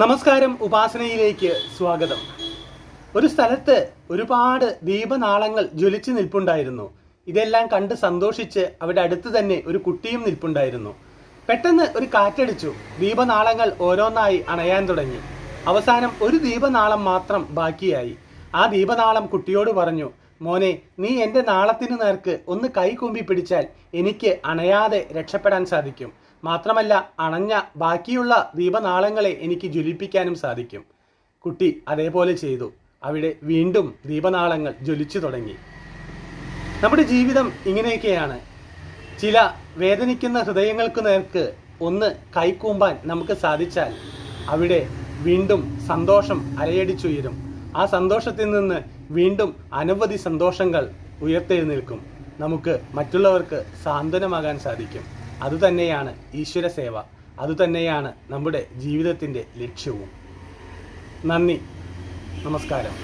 നമസ്കാരം. ഉപാസനയിലേക്ക് സ്വാഗതം. ഒരു സ്ഥലത്ത് ഒരുപാട് ദീപനാളങ്ങൾ ജ്വലിച്ചു നിൽപ്പുണ്ടായിരുന്നു. ഇതെല്ലാം കണ്ട് സന്തോഷിച്ച് അവിടെ അടുത്ത് തന്നെ ഒരു കുട്ടിയും നിൽപ്പുണ്ടായിരുന്നു. പെട്ടെന്ന് ഒരു കാറ്റടിച്ചു. ദീപനാളങ്ങൾ ഓരോന്നായി അണയാൻ തുടങ്ങി. അവസാനം ഒരു ദീപനാളം മാത്രം ബാക്കിയായി. ആ ദീപനാളം കുട്ടിയോട് പറഞ്ഞു, മോനെ, നീ എൻ്റെ നാളത്തിനു നേർക്ക് ഒന്ന് കൈ കൂമ്പി പിടിച്ചാൽ എനിക്ക് അണയാതെ രക്ഷപ്പെടാൻ സാധിക്കും. മാത്രമല്ല, അണഞ്ഞ ബാക്കിയുള്ള ദീപനാളങ്ങളെ എനിക്ക് ജ്വലിപ്പിക്കാനും സാധിക്കും. കുട്ടി അതേപോലെ ചെയ്തു. അവിടെ വീണ്ടും ദീപനാളങ്ങൾ ജ്വലിച്ചു തുടങ്ങി. നമ്മുടെ ജീവിതം ഇങ്ങനെയൊക്കെയാണ്. ചില വേദനിക്കുന്ന ഹൃദയങ്ങൾക്ക് നേർക്ക് ഒന്ന് കൈകൂമ്പാൻ നമുക്ക് സാധിച്ചാൽ അവിടെ വീണ്ടും സന്തോഷം അലയടിച്ചുയരും. ആ സന്തോഷത്തിൽ നിന്ന് വീണ്ടും അനവധി സന്തോഷങ്ങൾ ഉയർത്തെഴുന്നേൽക്കും. നമുക്ക് മറ്റുള്ളവർക്ക് സാന്ത്വനമാകാൻ സാധിക്കും. അതുതന്നെയാണ് ഈശ്വര സേവ. അതുതന്നെയാണ് നമ്മുടെ ജീവിതത്തിൻ്റെ ലക്ഷ്യവും. നന്ദി. നമസ്കാരം.